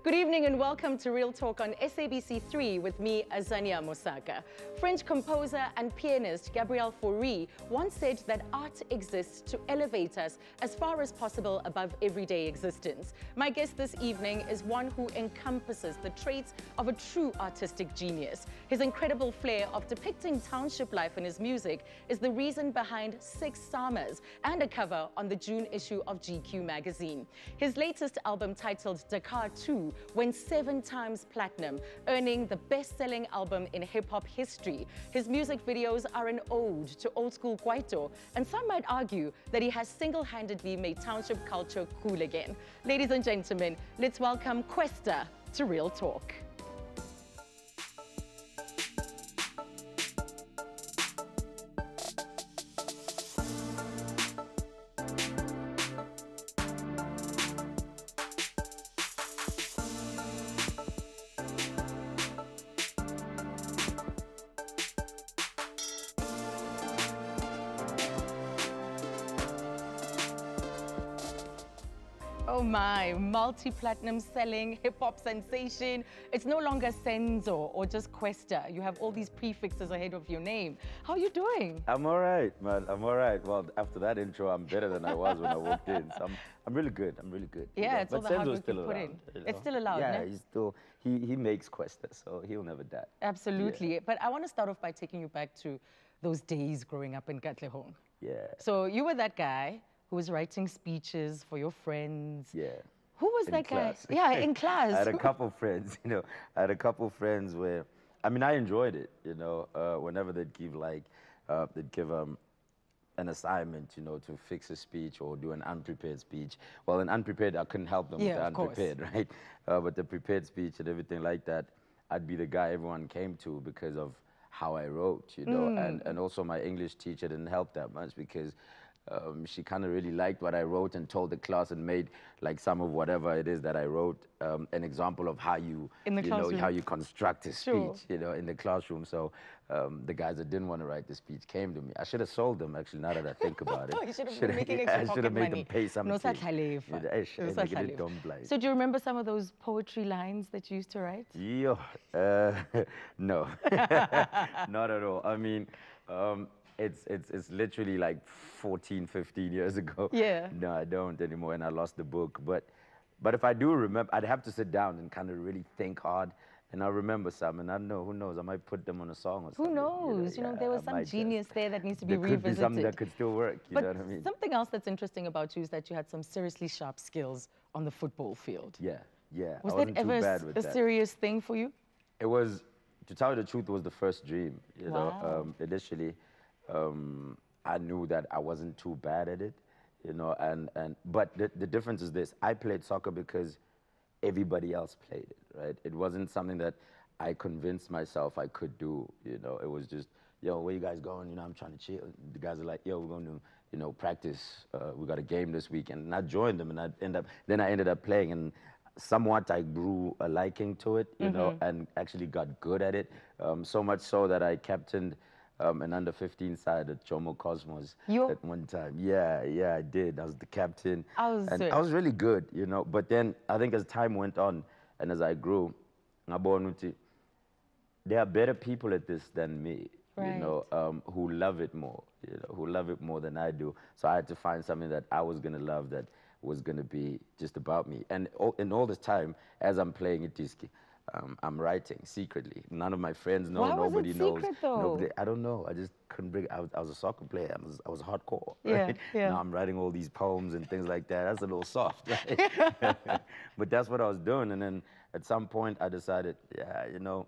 Good evening and welcome to Real Talk on SABC 3 with me, Azania Mosaka. French composer and pianist Gabriel Fauré once said that art exists to elevate us as far as possible above everyday existence. My guest this evening is one who encompasses the traits of a true artistic genius. His incredible flair of depicting township life in his music is the reason behind 6 Samas and a cover on the June issue of GQ magazine. His latest album, titled Dakar 2, went 7 times platinum, earning the best-selling album in hip-hop history. His music videos are an ode to old-school Kwaito, and some might argue that he has single-handedly made township culture cool again. Ladies and gentlemen, let's welcome Kwesta to Real Talk. Oh my, multi-platinum selling hip-hop sensation. It's no longer Senzo or just Kwesta. You have all these prefixes ahead of your name. How are you doing? I'm all right, man. I'm all right. Well, after that intro, I'm better than I was when I walked in. So I'm really good. I'm really good. Yeah, it's all the hard work you put in. You know? It's still allowed, yeah, no? he's still, he makes Kwesta, so he'll never die. Absolutely. Yeah. But I want to start off by taking you back to those days growing up in Katlehong. Yeah. So you were that guy who was writing speeches for your friends. Yeah. Who was that guy? Yeah, in class. I had a couple friends, you know. I had a couple friends where, I mean, I enjoyed it, you know, whenever they'd give an assignment, you know, to fix a speech or do an unprepared speech. Well, an unprepared, I couldn't help them with the unprepared, right? But the prepared speech and everything like that, I'd be the guy everyone came to because of how I wrote, you know, and also my English teacher didn't help that much because she kind of really liked what I wrote and told the class and made like some of whatever it is that I wrote an example of how you know, how you construct a speech, you know, in the classroom. So the guys that didn't want to write the speech came to me. I should have sold them, actually, now that I think about it. You should have been making extra I should have made money. them pay something. So do you remember some of those poetry lines that you used to write? Yeah, no, not at all. I mean, it's literally like 14, 15 years ago. Yeah. No, I don't anymore, and I lost the book. But if I do remember, I'd have to sit down and kind of really think hard, and I'll remember some, and I don't know, who knows, I might put them on a song or something. Who knows? You know, there was some genius there that needs to be revisited. There could be something that could still work, you know what I mean? Something else that's interesting about you is that you had some seriously sharp skills on the football field. Yeah, yeah. Was that ever a serious thing for you? It was, to tell you the truth, it was the first dream, you know. Initially, I knew that I wasn't too bad at it, you know, but the difference is this: I played soccer because everybody else played it, right? It wasn't something that I convinced myself I could do, you know. It was just, yo, where you guys going? You know, I'm trying to chill. The guys are like, yo, we're going to, you know, practice. We got a game this weekend, and I joined them, and I ended up playing, and somewhat I grew a liking to it, you know, and actually got good at it. So much so that I captained an under-15 side at Jomo Cosmos at one time. Yeah, I did. I was the captain. I was really good, you know. But then I think as time went on and as I grew, there are better people at this than me, you know, who love it more, you know, who love it more than I do. So I had to find something that I was going to love that was going to be just about me. And in all this time, as I'm playing it, I'm writing secretly. None of my friends know. Nobody knows. Nobody, I don't know. I just couldn't bring. I was a soccer player. I was hardcore. Right? Yeah. Now I'm writing all these poems and things like that. That's a little soft, right? But that's what I was doing. And then at some point, I decided, yeah, you know,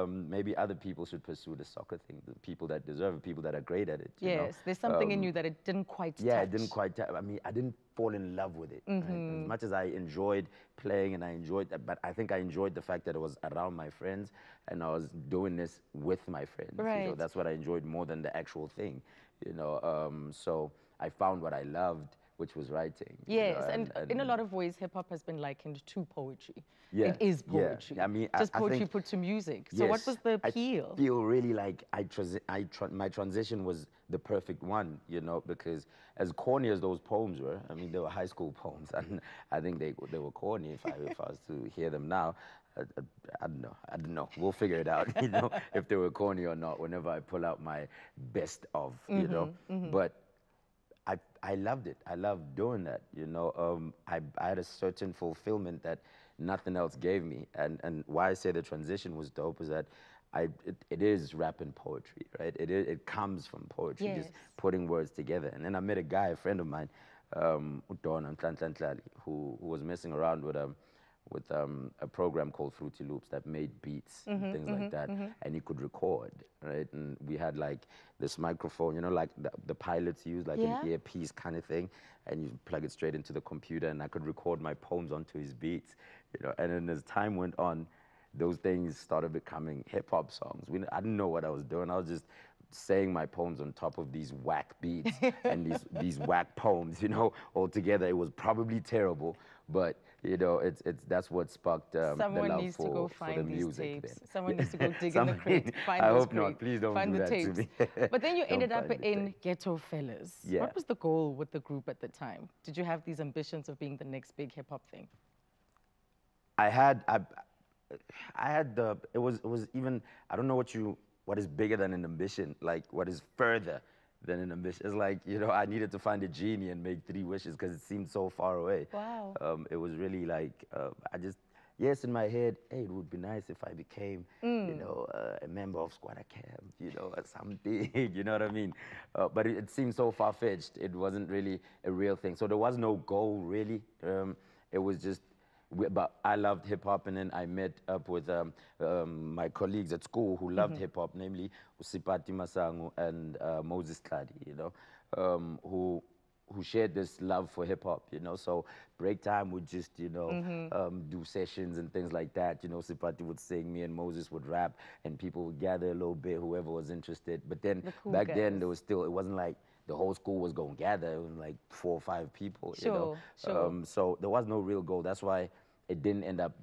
maybe other people should pursue the soccer thing. The people that deserve it, people that are great at it. You know? There's something in you that it didn't quite touch. Yeah, it didn't quite touch. I mean, I didn't fall in love with it. Right? As much as I enjoyed playing and I enjoyed that, but I think I enjoyed the fact that it was around my friends and I was doing this with my friends. Right. You know, that's what I enjoyed more than the actual thing. You know, so I found what I loved, which was writing. Yes, and in a lot of ways, hip hop has been likened to poetry. Yeah, It is poetry. Yeah. I mean, just I poetry think, put to music. So what was the appeal? I feel really like my transition was the perfect one, because as corny as those poems were, I mean, they were high school poems, and I think they were corny if I was to hear them now. I don't know. We'll figure it out, if they were corny or not. Whenever I pull out my best of, But I loved it. I loved doing that. I had a certain fulfillment that nothing else gave me. And why I say the transition was dope is that it is rap and poetry, right? It comes from poetry, just putting words together. And then I met a guy, a friend of mine, Udon Nhlanhla, who was messing around with a program called Fruity Loops that made beats and things like that, and he could record, right? And we had like this microphone, like the pilots use, like an earpiece kind of thing, and you plug it straight into the computer, and I could record my poems onto his beats, And then as time went on, those things started becoming hip hop songs. I didn't know what I was doing. I was just saying my poems on top of these whack beats and these whack poems, all together. It was probably terrible, but that's what sparked the love for the music. Someone needs to go dig in the crate, find I those hope not. Please don't find do the that tapes. to me. But then you ended up in Ghetto Fellas. Yeah. What was the goal with the group at the time? Did you have these ambitions of being the next big hip hop thing? I had it was even, I don't know what is bigger than an ambition, like what is further than an ambition. It's like, I needed to find a genie and make 3 wishes because it seemed so far away. Wow. It was really like, yes, in my head, hey, it would be nice if I became, a member of Squatter Camp, or something, you know what I mean? But it seemed so far-fetched. It wasn't really a real thing. So there was no goal, really. It was just, but I loved hip hop, and then I met up with my colleagues at school who loved hip hop, namely Usipati Masango and Moses Tladi, who shared this love for hip hop, So break time would just, do sessions and things like that. Usipati would sing, me and Moses would rap, and people would gather a little bit, whoever was interested. But then back then there was still, it wasn't like the whole school was going to gather. It was like 4 or 5 people, Sure. So there was no real goal. That's why it didn't end up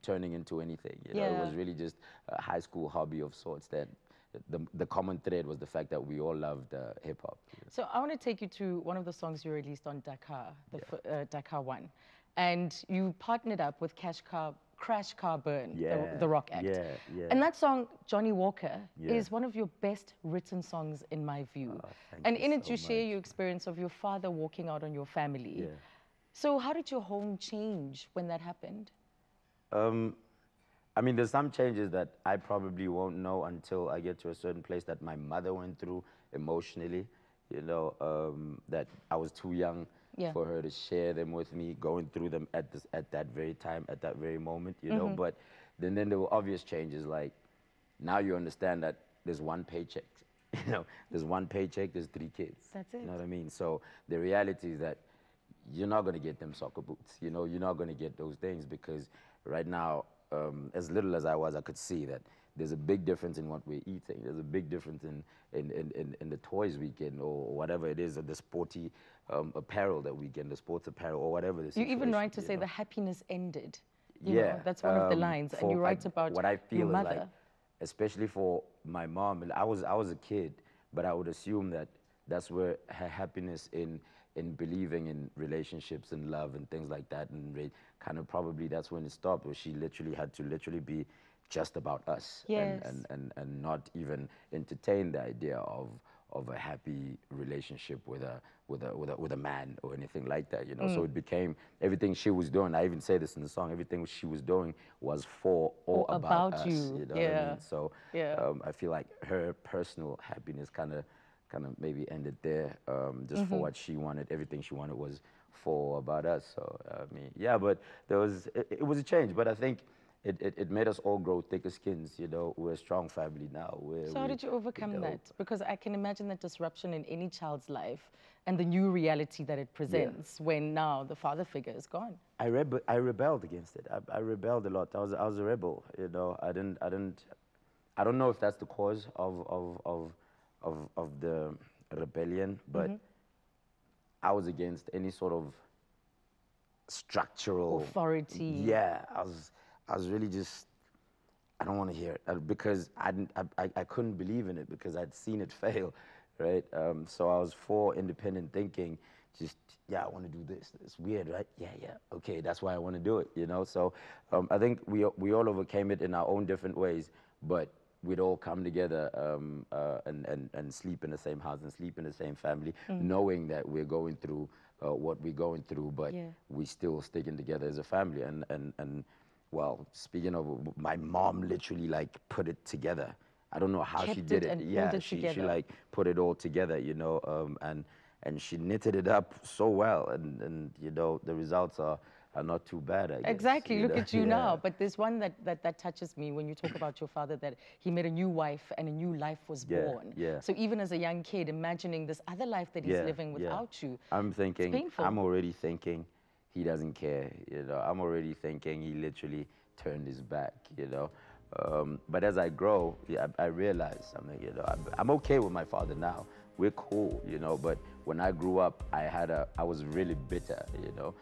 turning into anything. It was really just a high school hobby of sorts that the common thread was the fact that we all loved hip hop. So I want to take you to one of the songs you released on Dakar, Dakar 1. And you partnered up with Crash Car Burn, the rock act. Yeah. And that song, Johnny Walker, is one of your best written songs in my view. And in it, you share your experience of your father walking out on your family. Yeah. So how did your home change when that happened? I mean, there's some changes that I probably won't know until I get to a certain place that my mother went through emotionally, that I was too young for her to share them with me, going through them at that very time, at that very moment, But then there were obvious changes, like now you understand that there's one paycheck, there's one paycheck, there's 3 kids. That's it. You know what I mean? So the reality is that you're not going to get them soccer boots, you're not going to get those things, because right now, as little as I was, I could see that there's a big difference in what we're eating. There's a big difference in the toys we get, or whatever it is, or the sporty apparel that we get, the sports apparel, or whatever the situation. You even write to say the happiness ended. That's one of the lines, and you write about what I feel your is mother. like, especially for my mom, and I was a kid, but I would assume that that's where her happiness in believing in relationships and love and things like that, and kind of probably that's when it stopped, where she literally had to be just about us, and not even entertain the idea of a happy relationship with a man or anything like that, So it became everything she was doing. I even say this in the song. Everything she was doing was for or about us. You. What I mean? So I feel like her personal happiness kind of maybe ended there, just for what she wanted. Everything she wanted was for about us. So I mean, but it was a change. But I think it made us all grow thicker skins. We're a strong family now. So how did you overcome that? Because I can imagine that disruption in any child's life and the new reality that it presents when now the father figure is gone. I rebelled against it. I rebelled a lot. I was a rebel. I don't know if that's the cause of the rebellion, but I was against any sort of structural authority. Yeah, I was really just, I don't want to hear it because I couldn't believe in it because I'd seen it fail, right? So I was for independent thinking. Just, yeah, I want to do this. It's weird, right? Yeah, okay, that's why I want to do it, you know? So I think we all overcame it in our own different ways, but we'd all come together and sleep in the same house and sleep in the same family, knowing that we're going through what we're going through, but we still sticking together as a family. And well, speaking of, my mom literally like put it together. I don't know how she did it. Yeah, she like put it all together, you know, and she knitted it up so well, and you know, the results are not too bad, I guess. Exactly, look at you now. But there's one that touches me when you talk about your father, that he met a new wife and a new life was born. So even as a young kid, imagining this other life that he's living without you, I'm thinking, it's painful. I'm already thinking he doesn't care, you know. I'm already thinking he literally turned his back, you know. But as I grow, I realize something, you know. I'm okay with my father now. We're cool, you know, but when I grew up, I was really bitter, you know.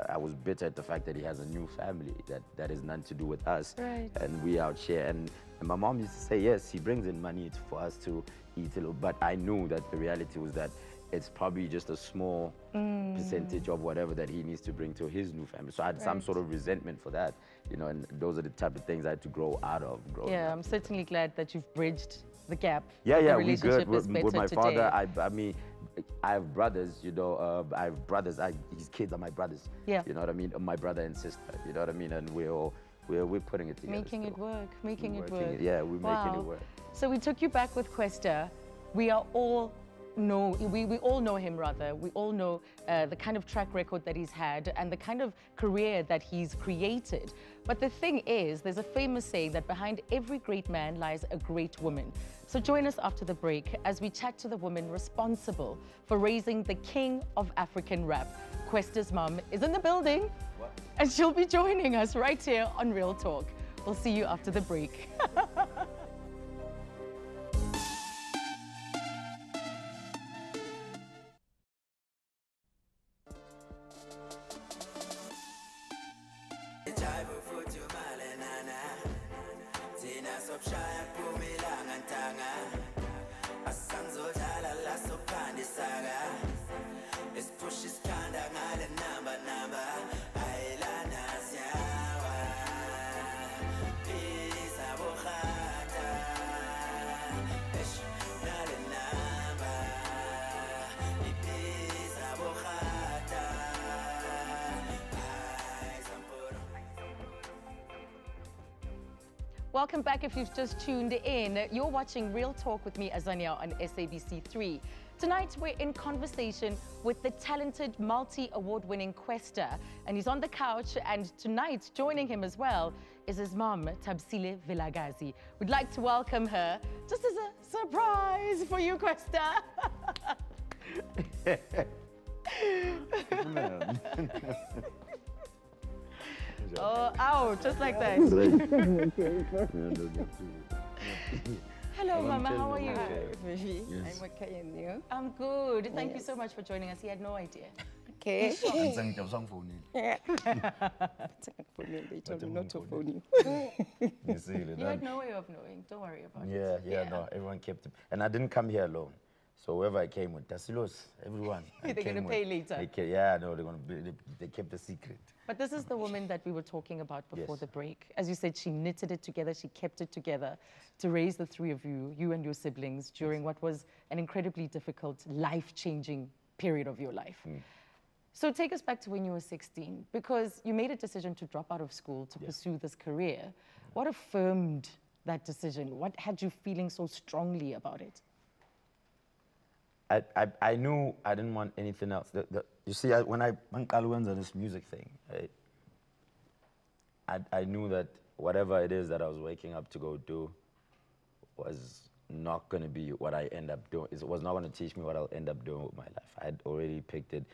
I was bitter at the fact that he has a new family that is nothing to do with us. Right. And we out here. And my mom used to say, yes, he brings in money for us to eat, but I knew that the reality was that it's probably just a small percentage of whatever that he needs to bring to his new family. So I had some sort of resentment for that, you know, and those are the type of things I had to grow out of. I'm certainly glad that you've bridged the gap. Yeah, we good. With my father, I mean, I have brothers, you know, I have brothers, his kids are my brothers. Yeah. You know what I mean? My brother and sister, you know what I mean? And we're putting it together. Making it work, making it work. Yeah, we're making it work. So we took you back with Kwesta. We all know him rather. We all know the kind of track record that he's had and the kind of career that he's created. But the thing is, there's a famous saying that behind every great man lies a great woman. So join us after the break as we chat to the woman responsible for raising the king of African rap. Kwesta's mom is in the building, and she'll be joining us right here on Real Talk. We'll see you after the break. Welcome back if you've just tuned in. You're watching Real Talk with me, Azania, on SABC 3. Tonight, we're in conversation with the talented multi-award-winning Kwesta, and he's on the couch, and tonight, joining him as well, is his mom, Thabisile Vilakazi. We'd like to welcome her, just as a surprise for you, Kwesta. Oh, ow, just like that. Hello, Mama, how are you? I'm okay, and you? I'm good. Thank you so much for joining us. He had no idea. Okay. You They told me not to phone you. You had no way of knowing. Don't worry about it. Yeah, no, everyone kept it. And I didn't come here alone. So whoever I came with, Tasilos, everyone. They're going to pay later. They kept the secret. But this is the woman that we were talking about before the break. As you said, she knitted it together, she kept it together to raise the three of you and your siblings, during what was an incredibly difficult, life-changing period of your life. So take us back to when you were 16, because you made a decision to drop out of school to pursue this career. What affirmed that decision? What had you feeling so strongly about it? I knew I didn't want anything else. You see, when I went on this music thing, I knew that whatever it is that I was waking up to go do was not going to be what I end up doing. It was not going to teach me what I'll end up doing with my life. I had already picked it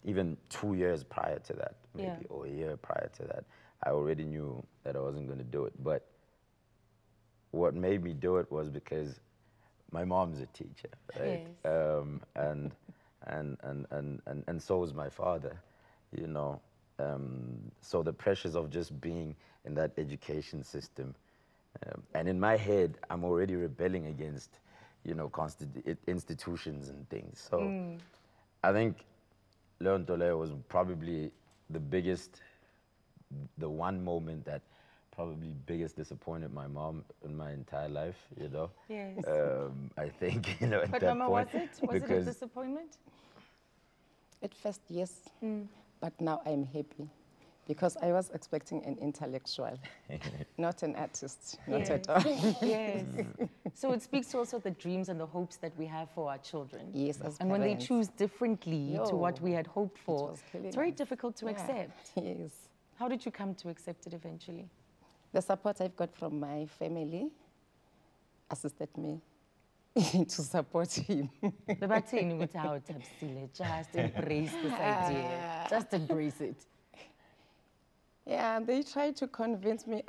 even 2 years prior to that, maybe, or a year prior to that. I already knew that I wasn't going to do it. But what made me do it was because my mom's a teacher, right? Yes. And and so was my father, you know. So the pressures of just being in that education system, and in my head, I'm already rebelling against, you know, institutions and things. So I think Leon Tole was probably the biggest, the one moment that probably biggest disappointed my mom in my entire life, you know. Yes. I think, you know, at But that Mama, point. was it a disappointment? At first, yes. But now I'm happy because I was expecting an intellectual, not an artist, not at all. Yes. So it speaks to also the dreams and the hopes that we have for our children. Yes, as And when they parents. choose differently to what we had hoped for, was killing it's very us. difficult to accept. Yes. How did you come to accept it eventually? The support I've got from my family assisted me to support him. The bathini with how just embrace this idea. Just embrace it. Yeah, they tried to convince me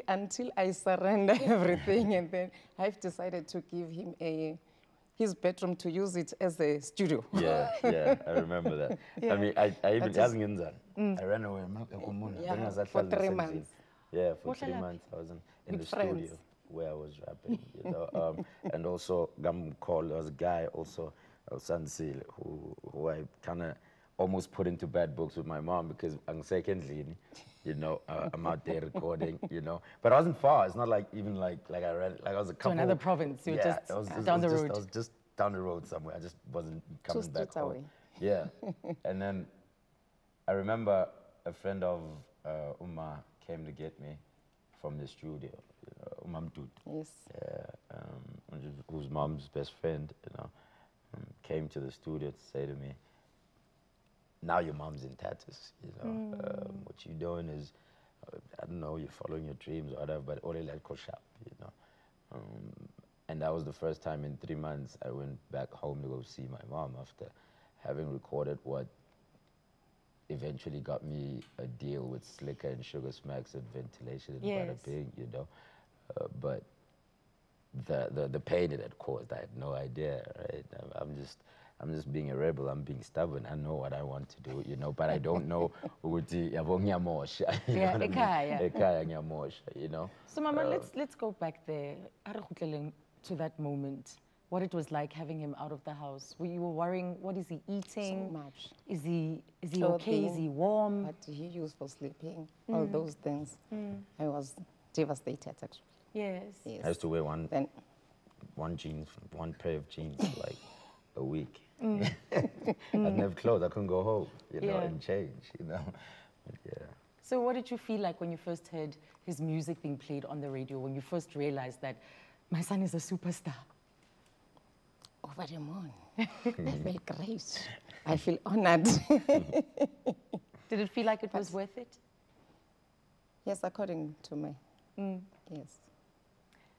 until I surrender everything, and then I've decided to give him his bedroom to use it as a studio. Yeah, yeah, I remember that. Yeah. I mean, I even That is- I ran away Yeah, for 3 months. Yeah, for What 3 happened? months I was in the With friends. studio where I was rapping, you know. And also Gam Call, there was a guy also, Sansil, who I kind of almost put into bad books with my mom because secondly, you know, I'm out there recording, you know. But I wasn't far. It's not like even like I ran, like I was a couple. another province. You were yeah, just I was down the I road. was just down the road somewhere. I just wasn't coming back streets home. away. Yeah. And then I remember a friend of Uma came to get me from the studio, you know, Umam Tut, Yes. whose mom's best friend, you know, came to the studio to say to me, now your mom's in tatters, you know. What you're doing is, I don't know, you're following your dreams or whatever, but only like shop, you know. And that was the first time in 3 months I went back home to go see my mom after having recorded what eventually got me a deal with Slicker and Sugar Smacks and Ventilation and Yes. Bada Bing, you know. But the pain it had caused, I had no idea, right? I'm just being a rebel. I'm being stubborn. I know what I want to do, you know, but I don't know ukuthi yabo ngiyamosha. Yeah, ekhaya. Ekhaya ngiyamosha, you know. So, Mama, let's go back there. To that moment, what it was like having him out of the house. You were worrying, what is he eating? So much. Is he okay? Is he warm? What he used for sleeping, all those things. I was devastated, actually. Yes. Yes. I used to wear one Then, pair of jeans for like a week. I didn't have clothes. I couldn't go home, you know, Yeah. and change, you know. But yeah. So what did you feel like when you first heard his music being played on the radio, when you first realized that my son is a superstar? over the moon. I feel great. I feel honored. Did it feel like it was worth it? Yes, according to me. Yes.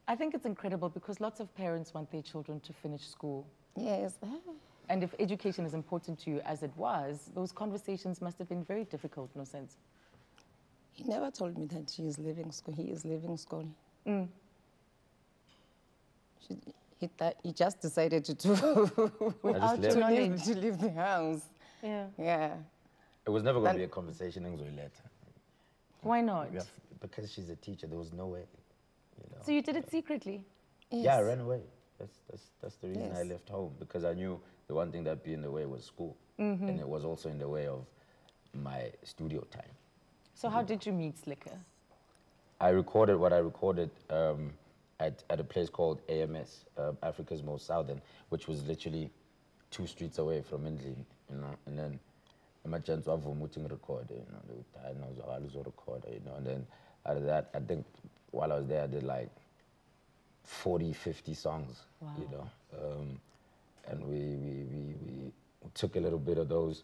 I think it's incredible because lots of parents want their children to finish school. Yes. And if education is important to you as it was, those conversations must have been very difficult, no sense. He never told me that he is leaving school. He is leaving school. He just decided to Without left. your knowledge. to leave the house. Yeah. Yeah. It was never going to be a conversation later. Why not? Because she's a teacher, there was no way. You know? So you did it secretly? Yes. Yeah, I ran away. That's the reason I Yes. left home, because I knew the one thing that'd be in the way was school. And it was also in the way of my studio time. So how did you meet Slicker? I recorded what I recorded at a place called AMS, Africa's Most Southern, which was literally 2 streets away from Indlin, you know. And then my chance of record, you know, I know record, you know. And then out of that, I think while I was there, I did like 40, 50 songs, you know. And we took a little bit of those,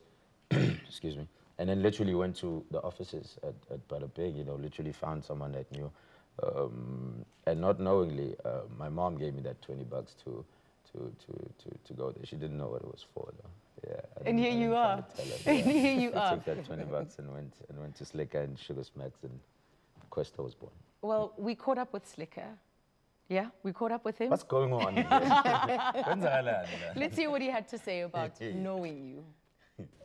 excuse me, and then literally went to the offices at Bada Bing, you know, literally found someone that knew. And not knowingly, my mom gave me that $20 to go there. She didn't know what it was for, though. Yeah. And here you are. And here you I are. took that $20 and went to Slicker and Sugar Smacks, and Kwesta was born. Well, we caught up with Slicker Yeah, we caught up with him. What's going on? Let's hear what he had to say about knowing you.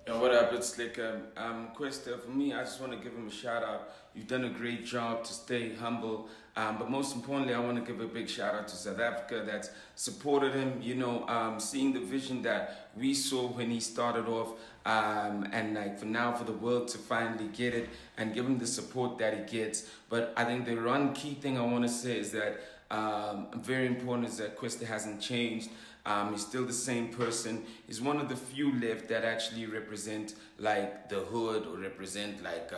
Yo, what up? It's like Kwesta. For me, I just want to give him a shout out. You've done a great job to stay humble, but most importantly, I want to give a big shout out to South Africa that's supported him. You know, seeing the vision that we saw when he started off, and like for now, for the world to finally get it and give him the support that he gets. But I think the one key thing I want to say is that very important is that Kwesta hasn't changed. He's still the same person. He's one of the few left that actually represent like the hood or represent like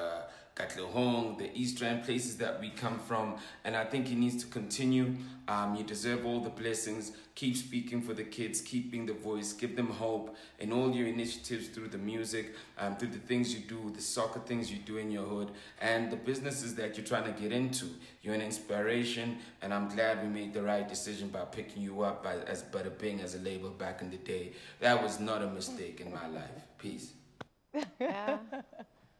Katlehong, the Eastern places that we come from. And I think he needs to continue. You deserve all the blessings. Keep speaking for the kids, keep being the voice, give them hope in all your initiatives through the music, through the things you do, the soccer things you do in your hood, and the businesses that you're trying to get into. You're an inspiration, and I'm glad we made the right decision by picking you up as Bada Bing as a label back in the day. That was not a mistake in my life. Peace. Yeah.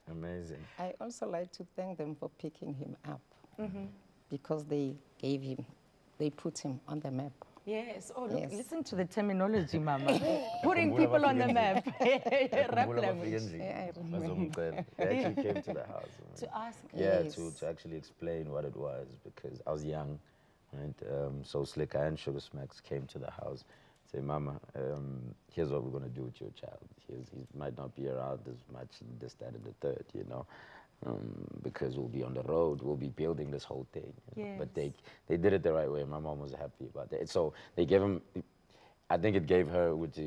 Amazing. I also like to thank them for picking him up because they put him on the map. Yes. Oh, look, Yes. listen to the terminology, Mama. Putting people on the map. Rap language. Yeah, I remember. They actually came to the house. To ask. Yeah, Yes. to actually explain what it was, because I was young, right? So Slicker and Sugar Smacks came to the house, say, Mama, here's what we're going to do with your child. He might not be around as much, this, that, and the third, you know, because we'll be on the road, we'll be building this whole thing. You know? But they did it the right way. My mom was happy about that. So they gave him, I think it gave her, which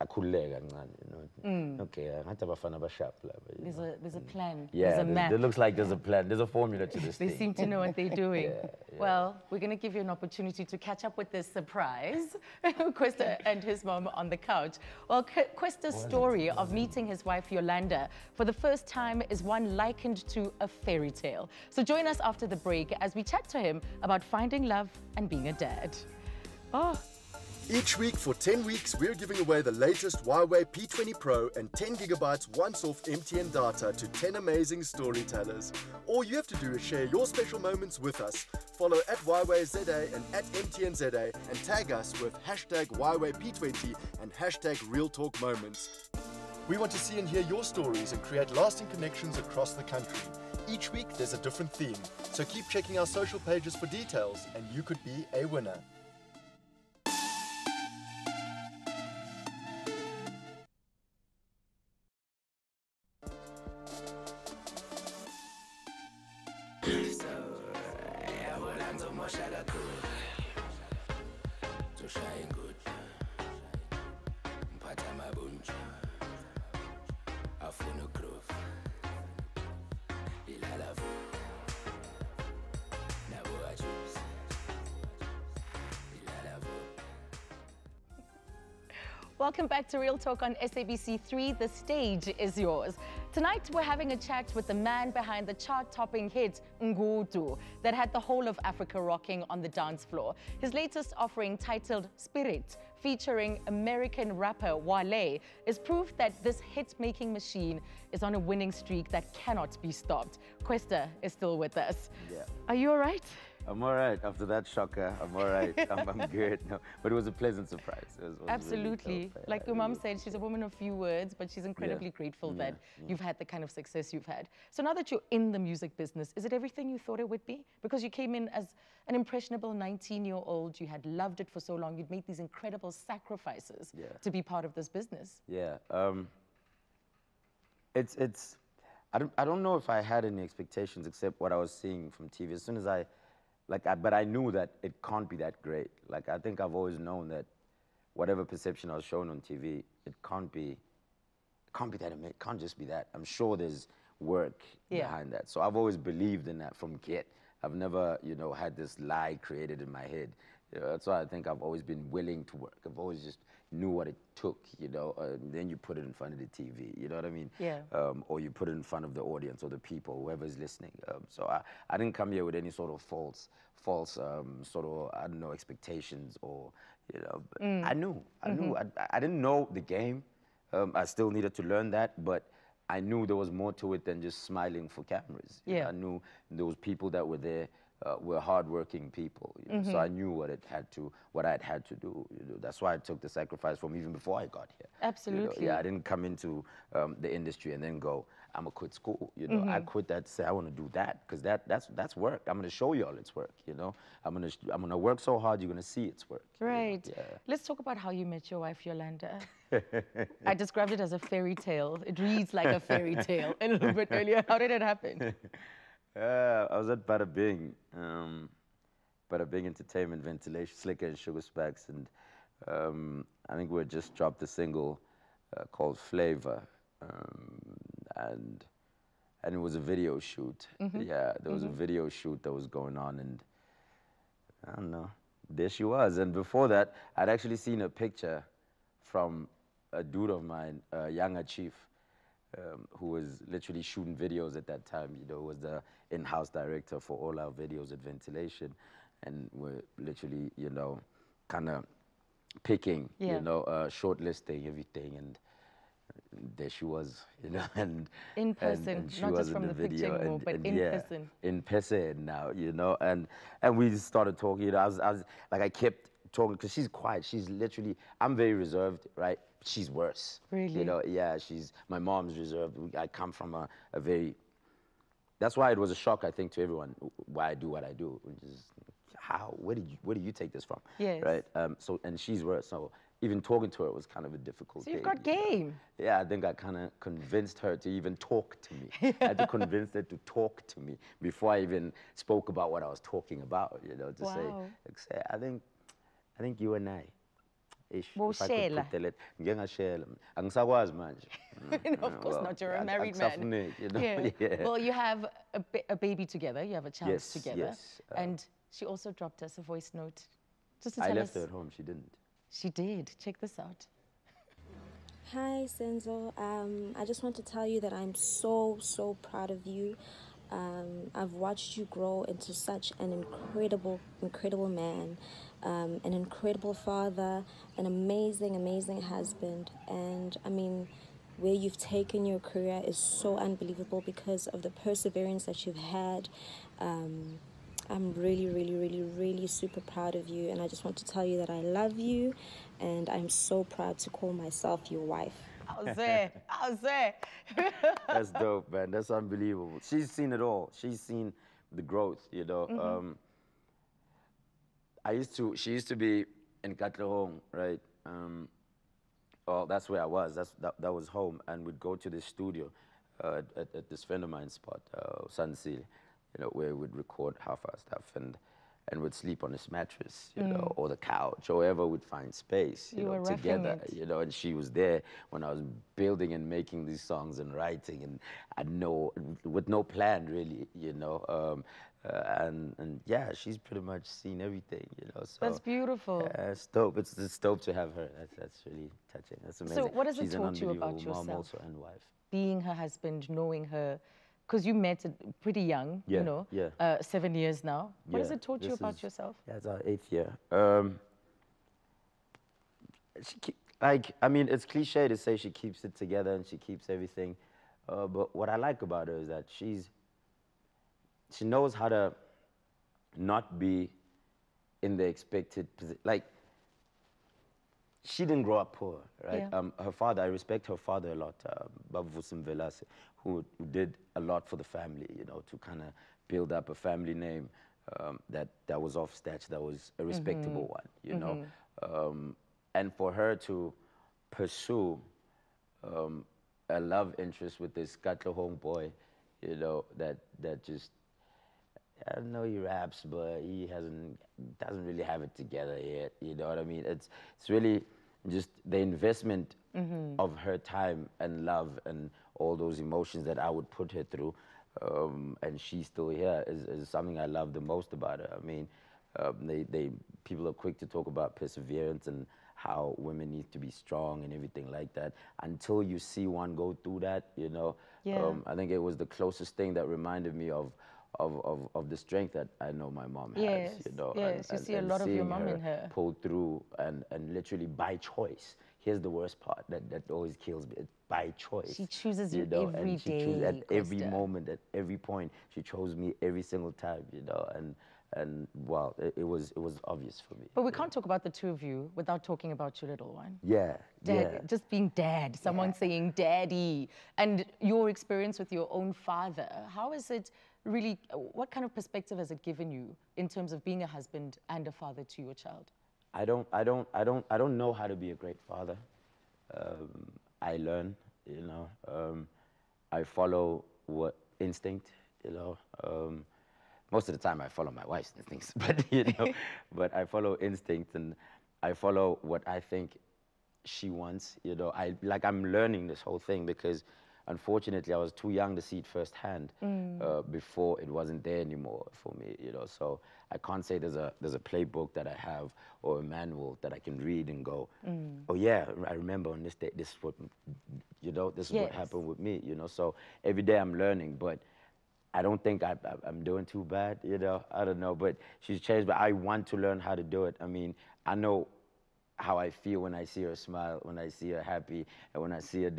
akhuleka kancane, you know. Okay, ngathi abafana bashap la. There's a plan. Yeah, there's a map. it looks like there's a plan. There's a formula to this They thing. seem to know what they're doing. Yeah. Well, we're going to give you an opportunity to catch up with this surprise. Kwesta and his mom on the couch. Well, Kwesta's story of meeting his wife Yolanda for the first time is one likened to a fairy tale. So join us after the break as we chat to him about finding love and being a dad. Oh. Each week for 10 weeks, we're giving away the latest Huawei P20 Pro and 10 gigabytes once-off MTN data to 10 amazing storytellers. All you have to do is share your special moments with us. Follow at Huawei ZA and at MTN ZA and tag us with hashtag Huawei P20 and hashtag Real Talk Moments. We want to see and hear your stories and create lasting connections across the country. Each week, there's a different theme, so keep checking our social pages for details and you could be a winner. Welcome back to Real Talk on SABC 3. The stage is yours. Tonight, we're having a chat with the man behind the chart-topping hit, Ngudu, that had the whole of Africa rocking on the dance floor. His latest offering, titled Spirit, featuring American rapper Wale, is proof that this hit-making machine is on a winning streak that cannot be stopped. Kwesta is still with us. Yeah. Are you all right? I'm all right. After that shocker, I'm all right. I'm good. No, but it was a pleasant surprise. It was Absolutely. Really tough. Like your mom said, she's a woman of few words, but she's incredibly grateful that Yeah. you've had the kind of success you've had. So now that you're in the music business, is it everything you thought it would be? Because you came in as an impressionable 19-year-old, you had loved it for so long, you'd made these incredible sacrifices to be part of this business. Yeah. I don't know if I had any expectations except what I was seeing from TV. As soon as but I knew that it can't be that great. Like, I think I've always known that whatever perception I was shown on TV, it can't be that amazing. It can't just be that. I'm sure there's work behind that. So I've always believed in that from get. I've never, had this lie created in my head. That's why I think I've always been willing to work. I've always just knew what it took, and then you put it in front of the TV, you know what I mean? Yeah. Or you put it in front of the audience or the people, whoever's listening. So I didn't come here with any sort of false sort of, I don't know, expectations or, but I knew. I didn't know the game. I still needed to learn that, but I knew there was more to it than just smiling for cameras. I knew there was people that were there were hardworking people, you know? So I knew what I had to do. You know? That's why I took the sacrifice from even before I got here. Absolutely. You know? Yeah, I didn't come into the industry and then go, I'm gonna quit school. You know, I quit that to say I want to do that because that's work. I'm gonna show you all it's work. You know, I'm gonna work so hard you're gonna see it's work. Right. You know? Yeah. Let's talk about how you met your wife, Yolanda. I described it as a fairy tale. It reads like a fairy tale a little bit earlier. How did it happen? I was at Bada Bing Entertainment, Ventilation, Slicker and Sugar Specs, and I think we had just dropped a single called Flavor, and it was a video shoot. Yeah, there was a video shoot that was going on, and I don't know, there she was. And before that, I'd actually seen a picture from a dude of mine, Younger Chief, who was literally shooting videos at that time. You know, was the in-house director for all our videos at Ventilation, and we're literally, you know, kind of picking, you know, shortlisting everything, and there she was, you know, and in person, and she not was just from in the video, picture more, but in yeah, person. in person now, you know, and we started talking. You know, I was like, I kept talking because she's quiet. She's literally, I'm very reserved, right? She's worse. Really? You know, yeah. My mom's reserved. I come from a very. That's why it was a shock, I think, to everyone why I do what I do. Which is how? Where do you take this from? Yes. Right. So, and she's worse. So even talking to her was kind of a difficult So thing. you've got game. Yeah, I think I kind of convinced her to even talk to me. I had to convince her to talk to me before I even spoke about what I was talking about. You know, to say, I think you and I. If I could put it, angisakwazi manje. No, of course not. You're a married man. You know? Yeah. Yeah. Well, you have a baby together. You have a child Yes, together. yes. And she also dropped us a voice note. Just to I tell left us. her at home. She didn't. She did. Check this out. Hi, Senzo. I just want to tell you that I'm so proud of you. I've watched you grow into such an incredible man, an incredible father, an amazing husband. And I mean, where you've taken your career is so unbelievable because of the perseverance that you've had. I'm really super proud of you, and I just want to tell you that I love you, and I'm so proud to call myself your wife. How's that? That's dope, man. That's unbelievable. She's seen it all. She's seen the growth, you know. She used to be in Katlehong, right? Well, that's where I was. That was home, and we'd go to this studio at this friend of mine's spot, Sunsil, you know, where we'd record half our stuff, and would sleep on this mattress, you know, or the couch, or wherever we'd find space, you know, together, you know. And she was there when I was building and making these songs and writing, and I know with no plan really, you know. And yeah, she's pretty much seen everything, you know. So That's beautiful. it's dope. It's dope to have her. That's really touching. That's amazing. So what has she's it taught you about unbelievable mom yourself? also and wife. Being her husband, knowing her, because you met pretty young, Yeah, you know, yeah. 7 years now. What has Yeah, it taught you this about is- yourself? Yeah, it's our 8th year. I mean, it's cliche to say she keeps it together and she keeps everything, but what I like about her is that she knows how to not be in the expected position. Like, she didn't grow up poor, right? Yeah. Her father, I respect her father a lot, Babu Velase, who did a lot for the family, you know, to kind of build up a family name that was off stage, that was a respectable one, you know. And for her to pursue a love interest with this Katlehong boy, you know, that just, I don't know, he raps, but he doesn't really have it together yet. You know what I mean? It's really just the investment of her time and love and all those emotions that I would put her through, and she's still here is something I love the most about her. I mean, people are quick to talk about perseverance and how women need to be strong and everything like that. Until you see one go through that, you know, I think it was the closest thing that reminded me of the strength that I know my mom has, you know. Yes, you see a lot of your mom in her. Pull through and literally by choice here's the worst part that always kills me. It's by choice. She chooses you know, every and she day, chooses at every Kwesta. moment, at every point. She chose me every single time, you know, and well, it was obvious for me. But we can't talk about the two of you without talking about your little one. Yeah, Dad, yeah. just being dad, someone saying daddy, and your experience with your own father. How is it really, what kind of perspective has it given you in terms of being a husband and a father to your child? I don't know how to be a great father. I learn, you know. I follow what instinct, you know. Most of the time I follow my wife's instincts, but you know, but I follow instinct and I follow what I think she wants, you know. I'm learning this whole thing because unfortunately I was too young to see it firsthand before it wasn't there anymore for me, you know. So I can't say there's a playbook that I have or a manual that I can read and go, oh yeah, I remember on this day, this is what, you know, this is what happened with me, you know. So every day I'm learning, but I don't think I'm doing too bad, you know. I don't know, but she's changed, but I want to learn how to do it. I mean, I know how I feel when I see her smile, when I see her happy, and when I see her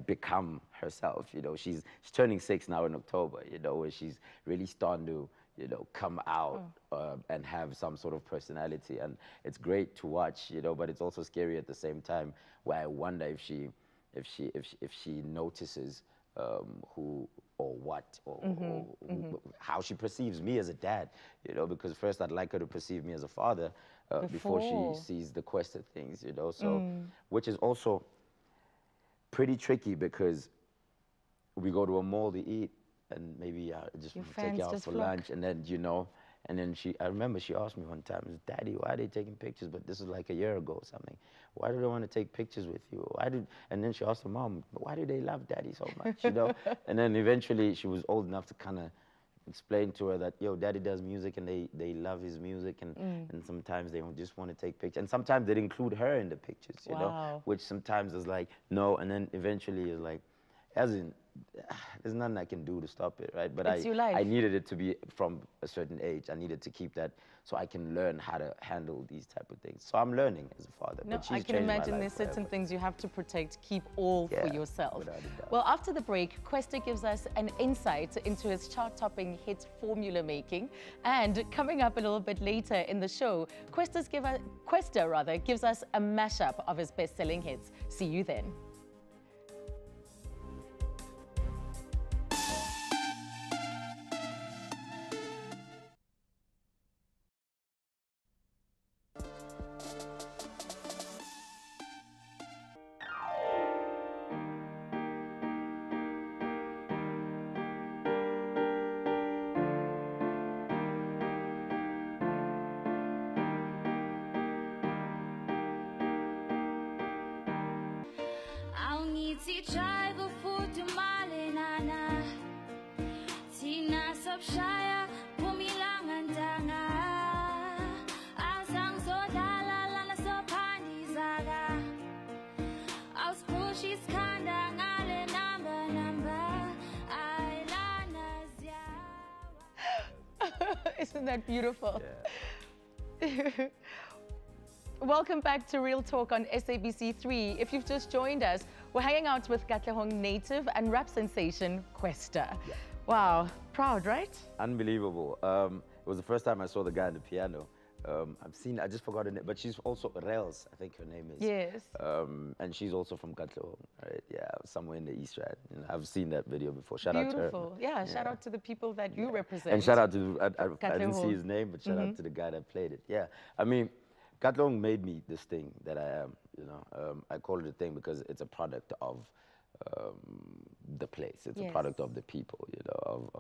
become herself, you know. She's turning 6 now in October, you know, where she's really starting to, you know, come out and have some sort of personality. And it's great to watch, you know, but it's also scary at the same time, where I wonder if she notices who or what or how she perceives me as a dad, you know, because first I'd like her to perceive me as a father before she sees the Kwesta things, you know, so which is also pretty tricky because we go to a mall to eat and maybe I just take you out for lunch and then, you know, and then I remember she asked me one time, Daddy, why are they taking pictures? But this is like a year ago or something. Why do they want to take pictures with you? And then she asked her mom, why do they love Daddy so much, you know? And then eventually she was old enough to kind of explain to her that, yo, Daddy does music and they love his music and sometimes they just want to take pictures. And sometimes they'd include her in the pictures, you know? Which sometimes is like, no, and then eventually is like, as in, there's nothing I can do to stop it, right? But I needed it to be from a certain age. I needed to keep that so I can learn how to handle these type of things. So I'm learning as a father. No, but she's I can changed my imagine life there's certain forever. things you have to protect, keep all for yourself. without a doubt. Well, after the break, Kwesta gives us an insight into his chart-topping hit formula making. And coming up a little bit later in the show, Kwesta gives us a mashup of his best-selling hits. See you then. Isn't that beautiful? Yeah. Welcome back to Real Talk on SABC 3. If you've just joined us, we're hanging out with Katlehong native and rap sensation Kwesta. Yeah. Wow, proud, right? Unbelievable. It was the first time I saw the guy on the piano. I just forgot her name, but she's also Rels, I think her name is. Yes. And she's also from Katlehong, right? Yeah, somewhere in the East, right? And I've seen that video before. Shout out to her. Beautiful. Yeah, shout out to the people that you represent. And shout out to, I didn't see his name, but shout out to the guy that played it. Yeah, I mean, Katlehong made me this thing that I am, you know. I call it a thing because it's a product of the place. It's a product of the people, you know,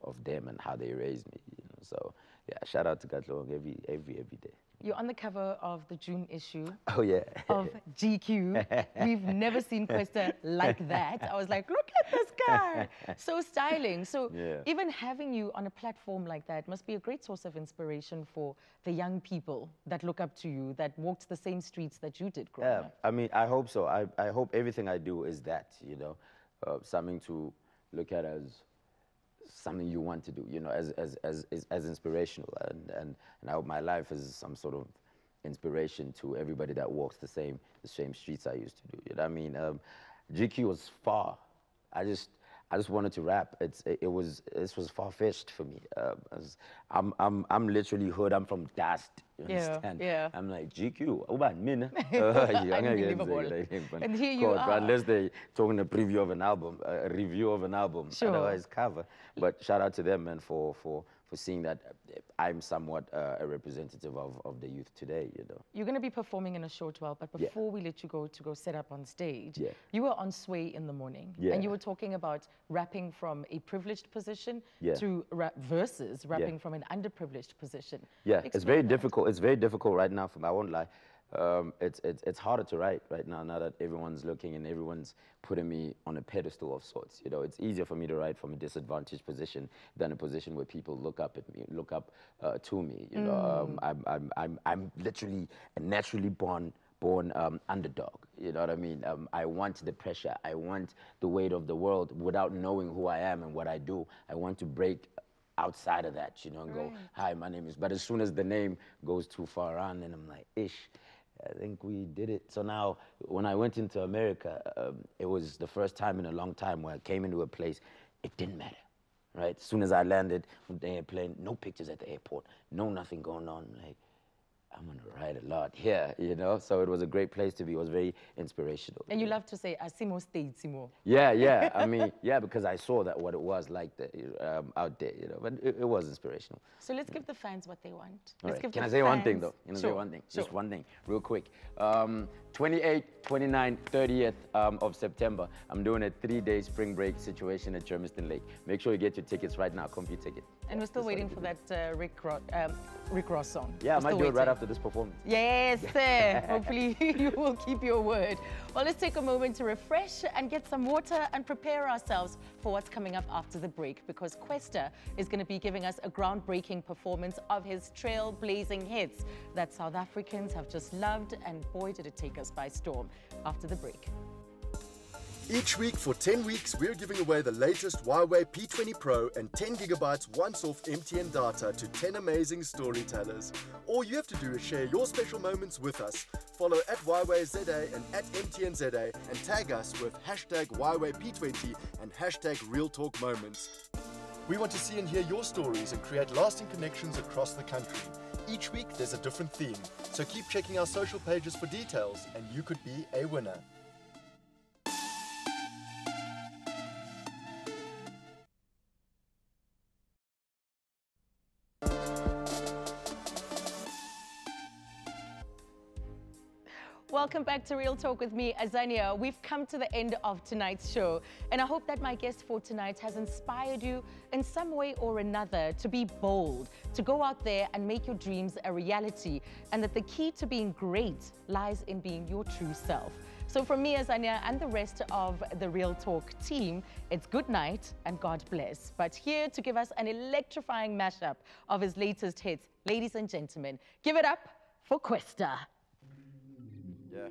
of them and how they raised me, you know. So yeah, shout out to Katlehong every day. You're on the cover of the June issue. Oh yeah. Of GQ. We've never seen Kwesta like that. I was like, look at this guy. So styling. So even having you on a platform like that must be a great source of inspiration for the young people that look up to you, that walked the same streets that you did growing up. I mean, I hope so. I hope everything I do is that, you know, something to look at as something you want to do, you know, as inspirational, and I hope my life is some sort of inspiration to everybody that walks the same streets I used to do. You know what I mean? GQ was far. I just wanted to rap. This was far-fetched for me. I'm literally hood. I'm from Dust. You understand? Yeah. I'm like GQ. Unbelievable. And here you are. Unless they're talking a preview of an album, a review of an album, sure. Otherwise cover. But shout out to them, man, for seeing that I'm somewhat a representative of the youth today, you know. You're going to be performing in a short while, but before we let you go to go set up on stage, you were on Sway in the morning, and you were talking about rapping from a privileged position to versus rapping from an underprivileged position. Yeah, it's very difficult. It's very difficult right now. I won't lie. It's harder to write right now that everyone's looking and everyone's putting me on a pedestal of sorts. You know, it's easier for me to write from a disadvantaged position than a position where people look up at me, look up to me. You know, I'm literally a naturally born underdog. You know what I mean? I want the pressure. I want the weight of the world without knowing who I am and what I do. I want to break outside of that, you know, and go, hi, my name is, but as soon as the name goes too far on, then I'm like, I think we did it. So now, when I went into America, it was the first time in a long time where I came into a place, it didn't matter, right? As soon as I landed on the airplane, no pictures at the airport, no nothing going on, like, I'm gonna write a lot here, you know? So it was a great place to be. It was very inspirational. And you love to say, Asimo stayed Simo. Yeah. I mean, yeah, because I saw that what it was like out there, you know, but it was inspirational. So let's give the fans what they want. Can I say one thing, though? Can I say one thing? Sure. Just one thing, real quick. 28th, 29th, 30th of September, I'm doing a 3-day spring break situation at Germiston Lake. Make sure you get your tickets right now. Complete ticket. And we're still waiting for that Rick Ross song. Yeah, I might do it right after this performance. Yes, sir. Hopefully you will keep your word. Well, let's take a moment to refresh and get some water and prepare ourselves for what's coming up after the break, because Kwesta is going to be giving us a groundbreaking performance of his trailblazing hits that South Africans have just loved, and boy, did it take us by storm. After the break. Each week for 10 weeks, we're giving away the latest Huawei P20 Pro and 10 gigabytes once-off MTN data to 10 amazing storytellers. All you have to do is share your special moments with us. Follow at Huawei ZA and at MTN ZA and tag us with hashtag Huawei P20 and hashtag Real Talk Moments. We want to see and hear your stories and create lasting connections across the country. Each week there's a different theme, so keep checking our social pages for details and you could be a winner. Welcome back to Real Talk with me, Azania. We've come to the end of tonight's show, and I hope that my guest for tonight has inspired you in some way or another to be bold, to go out there and make your dreams a reality, and that the key to being great lies in being your true self. So from me, Azania, and the rest of the Real Talk team, it's good night and God bless. But here to give us an electrifying mashup of his latest hits, ladies and gentlemen, give it up for Kwesta. Yeah.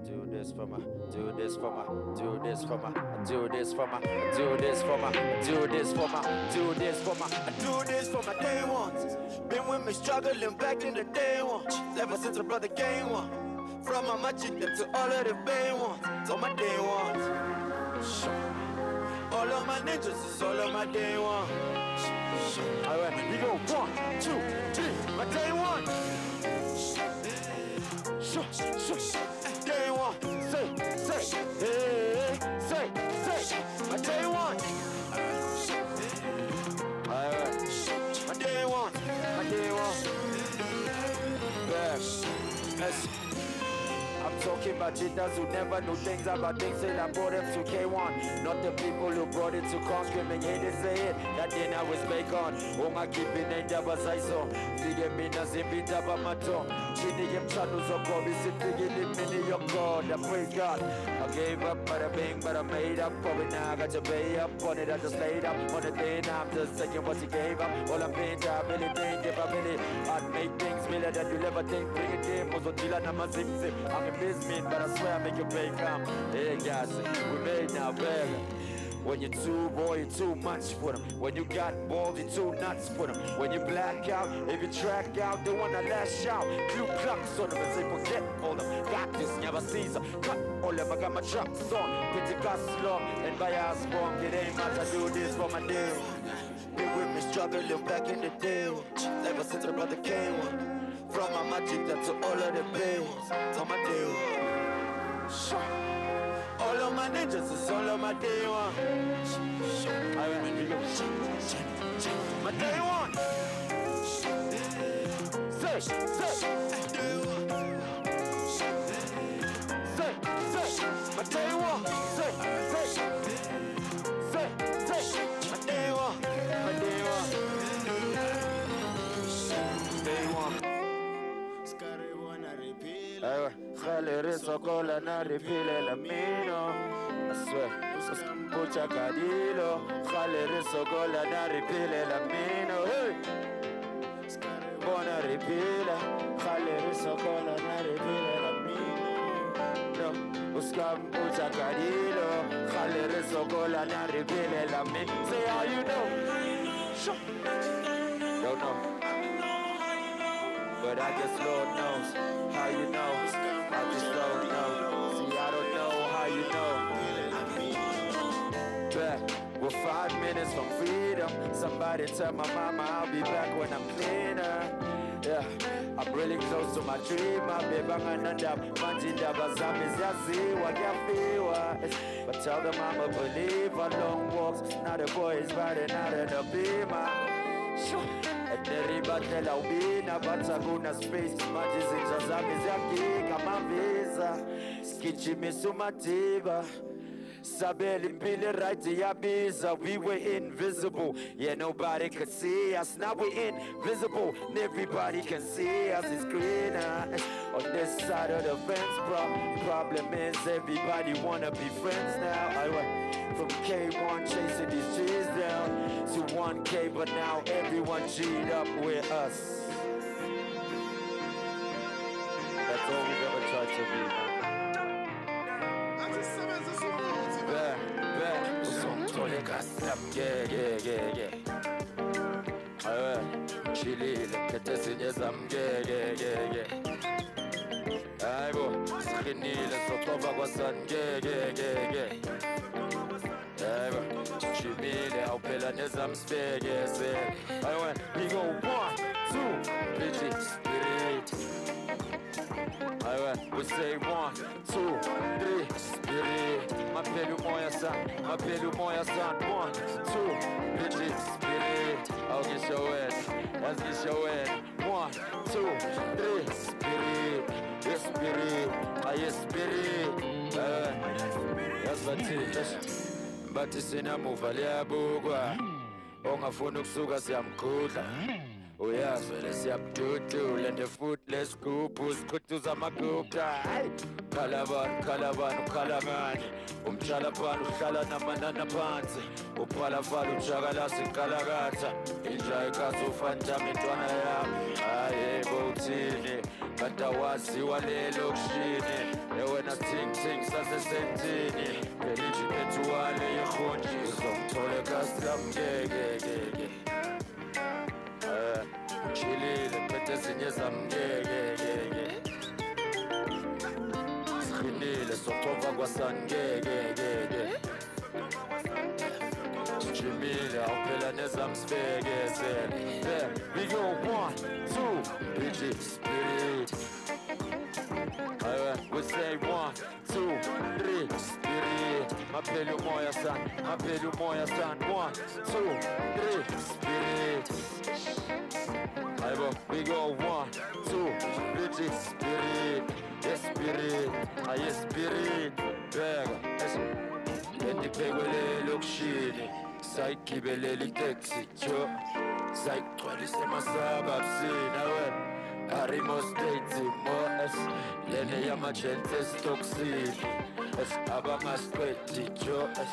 Do this for my, do this for my, do this for my, do this for my, do this for my, do this for my, do this for my, do this for my day ones. Been with me struggling back in the day one. Ever since a brother game one. From my chick to all of the bay ones. So my day ones. All of my ninjas is all of my day one. Alright, we go 1, 2, 3. My day one. Day one, say, hey, say, my day one. Alright, my day one, yes. I'm talking about jitters who never knew things about things till I brought them to K1. Not the people who brought it to con, screaming haters say it, that then I was bacon. Oh my keeping ain't double size so. Figure me nothing beat up on my tongue. Chitty him channels of God, this is figure the mini of God. I praise God. I gave up, but I bang, but I made up for it now. I got to pay up on it, I just laid up on the day. Now I'm just taking what he gave up. All I'm paying to, I really think if I really I'd make things smoother than you'll ever think. Bring it in, most of Tila, I'm a zip. I'm a businessman, but I swear I make you pay come. Hey guys, we made now, baby. When you're too raw, you're too much for them. When you got balls, you're too nuts for them. When you black out, if you track out, they wanna lash out. Blue clocks on them and say forget all them. Got this, never Caesar. Cut all them, I got my trucks on. Pentecost long, and by our spawn, it ain't much I do this for my day. Been with me struggling back in the day. Ever since the brother came one. From my magic to all of the babes. On my day one. All of my ninjas is all of my day one. Alright, we go. My day one. Say, my day one. Say, my day one. My day one. Day one. Khalere sokola na ripile la mino. I swear, pucha cadilo. Khalere sokola na ripile la mino. Hey, bona ripile. Khalere sokola na ripile la mino. No, uskam pucha cadilo. Khalere sokola na ripile la mino. Say how you know? Don't know. But I guess Lord knows how you know. I just don't know. See, I don't know how you know. Yeah, we're 5 minutes from freedom. Somebody tell my mama I'll be back when I'm cleaner. Yeah, I'm really close to my dream. I'll be back another manjinda bazami ziyaziwa kuyafiwa. But tell them I'm a believer. Long walks, now the boys riding out in the beamer. Neribatela ubina batakuna space manje zinja zami ziyagika mavisa skijimisa umadiba sabeli impilo right yabiza. We were invisible, yeah, nobody could see us. Now we're invisible and everybody can see us. It's greener on this side of the fence, bro. Problem is everybody wanna be friends now. I went from K1 chasing these G's down to 1K, but now everyone G'd up with us. That's all we've ever tried to be. Yeah. Chilile, ketesinye zam, yeah. Aibo, skrinile, sokoba kwa san, yeah. Aibo, chimile, aupela nezam, spege, we go 1, 2, bitchy, spirit. We say 1, 2, 3, spirit. My pelu moya san, 1, 2, bitchy, spirit. I'll get your head, let's get your head. 1, 2, 3, spirit. Yes, spirit, yes, spirit. That's what it is. But it's in a move, aliyabukwa. Ongafuna ukusuka siyamkhudla. Uyazwele siyabududula and the footless goopus kutuza amagupta. Khalabani, ukhalangani. Umtshalabani uhlala namanana phansi. Uphalafala ujakalasa inkalakatha. Inja ikazi ufantama intwana yami. Yebo uthini, kanti awaziwa lelokishini. Yewena ting sasesentini. Beliji bethuwale yehonji. Uzongithola ekasi lami ngeke. Chilile, pete zinye zam, yeah. Skrinile, sokova kwa san, yeah. Chimile, aupela nezam, spege, yeah. We go 1, 2, bitchy, spirit. We say 1, 2, 3, spirit. Mapelu moya san, 1, 2, 3, spirit. We go 1, 2, bitchy, spirit. Yes, spirit. Yes, spirit. Endipegwele lokshini, sayigibeleli taxi, jo. Sayigcwalise masababsini, Arimo State, Moes, Lene Yamagentes Toxin, Abamasqueti, Joes,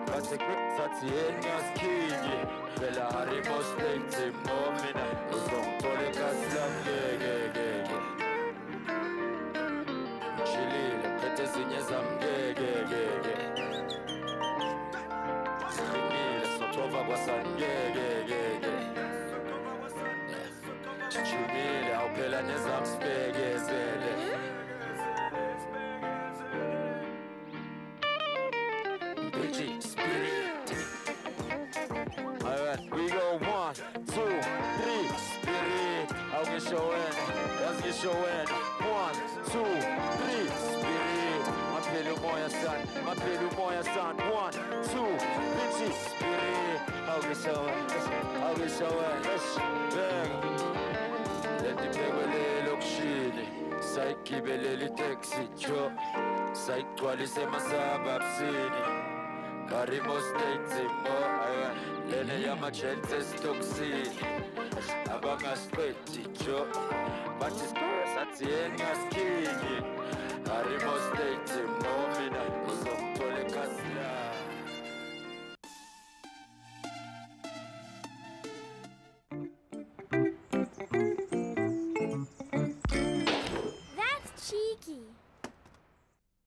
Patsatienias Kigi, Bella Arimo State, Momina, Uzon Polecas Lam, Chile, Petesinia Zam, Cover was on, yeah. Chuchumile, I'll pay la nezam spegezele. Bitchy spirit. Alright, we go 1, 2, 3, spirit. I'll get showing, let's get showing. 1, 2, 3, spirit. My pillow moya son, 1, 2, bitchy spirit. I'll get showing, let's bang. Let the people look shitty. Saikibele taxi cho. Saikwalise masababsini. Karimo state mo. Lene yama chances toxini. Abanga sweaty cho. But it's girls at the end of skinny. Karimo state